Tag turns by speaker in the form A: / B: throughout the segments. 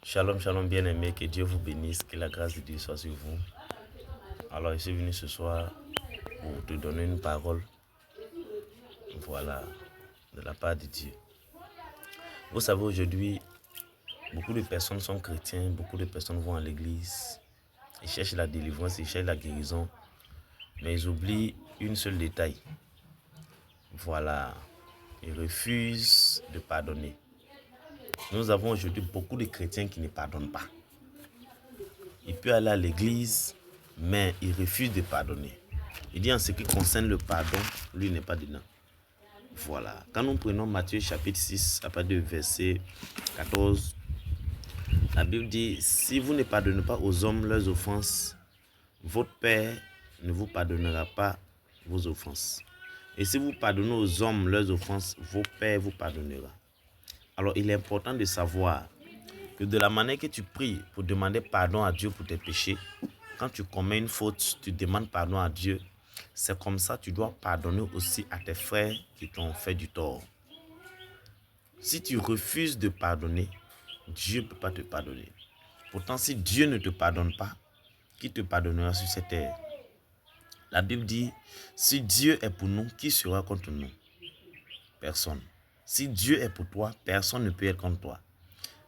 A: Shalom, shalom bien-aimé, que Dieu vous bénisse, que la grâce de Dieu soit sur vous. Alors, je suis venu ce soir pour te donner une parole, voilà, de la part de Dieu. Vous savez, aujourd'hui, beaucoup de personnes sont chrétiens, beaucoup de personnes vont à l'église, ils cherchent la délivrance, ils cherchent la guérison, mais ils oublient une seule détail. Voilà, ils refusent de pardonner. Nous avons aujourd'hui beaucoup de chrétiens qui ne pardonnent pas. Il peut aller à l'église, mais il refuse de pardonner. Il dit en ce qui concerne le pardon, lui n'est pas dedans. Voilà. Quand nous prenons Matthieu chapitre 6, à partir du verset 14, la Bible dit, si vous ne pardonnez pas aux hommes leurs offenses, votre Père ne vous pardonnera pas vos offenses. Et si vous pardonnez aux hommes leurs offenses, votre Père vous pardonnera. Alors il est important de savoir que de la manière que tu pries pour demander pardon à Dieu pour tes péchés, quand tu commets une faute, tu demandes pardon à Dieu. C'est comme ça que tu dois pardonner aussi à tes frères qui t'ont fait du tort. Si tu refuses de pardonner, Dieu ne peut pas te pardonner. Pourtant, si Dieu ne te pardonne pas, qui te pardonnera sur cette terre? La Bible dit, si Dieu est pour nous, qui sera contre nous? Personne. Si Dieu est pour toi, personne ne peut être contre toi.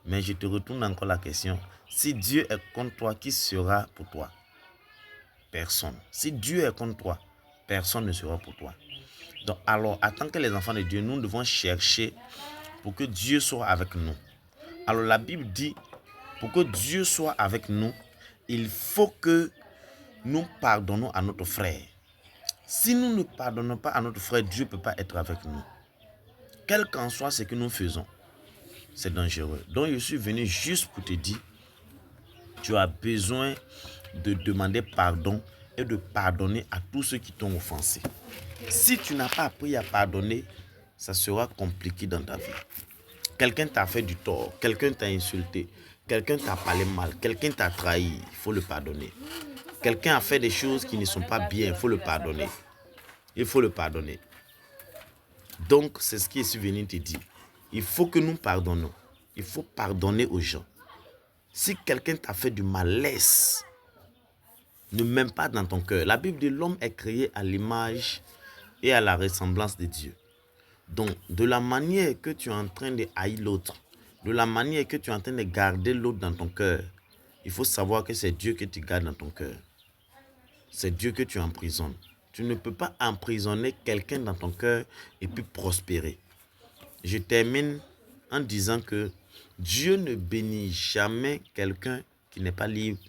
A: Mais je te retourne encore la question. Si Dieu est contre toi, qui sera pour toi? Personne. Si Dieu est contre toi, personne ne sera pour toi. Donc alors, en tant que les enfants de Dieu, nous devons chercher pour que Dieu soit avec nous. Alors la Bible dit, pour que Dieu soit avec nous, il faut que nous pardonnons à notre frère. Si nous ne pardonnons pas à notre frère, Dieu ne peut pas être avec nous. Quel qu'en soit ce que nous faisons, c'est dangereux. Donc je suis venu juste pour te dire, tu as besoin de demander pardon et de pardonner à tous ceux qui t'ont offensé. Si tu n'as pas appris à pardonner, ça sera compliqué dans ta vie. Quelqu'un t'a fait du tort, quelqu'un t'a insulté, quelqu'un t'a parlé mal, quelqu'un t'a trahi, il faut le pardonner. Quelqu'un a fait des choses qui ne sont pas bien, il faut le pardonner. Il faut le pardonner. Donc, c'est ce qui est survenu te dire. Il faut que nous pardonnons. Il faut pardonner aux gens. Si quelqu'un t'a fait du malaise, ne mets pas dans ton cœur. La Bible dit l'homme est créé à l'image et à la ressemblance de Dieu. Donc, de la manière que tu es en train de haïr l'autre, de la manière que tu es en train de garder l'autre dans ton cœur, il faut savoir que c'est Dieu que tu gardes dans ton cœur. C'est Dieu que tu emprisonnes. Tu ne peux pas emprisonner quelqu'un dans ton cœur et puis prospérer. Je termine en disant que Dieu ne bénit jamais quelqu'un qui n'est pas libre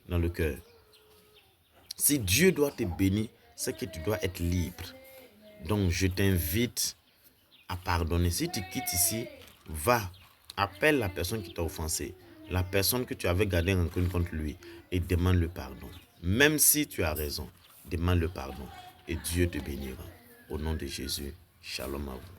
A: dans le cœur. Si Dieu doit te bénir, c'est que tu dois être libre. Donc, je t'invite à pardonner. Si tu quittes ici, va, appelle la personne qui t'a offensé, la personne que tu avais gardé rancune contre lui et demande le pardon. Même si tu as raison, demande le pardon et Dieu te bénira. Au nom de Jésus, shalom à vous.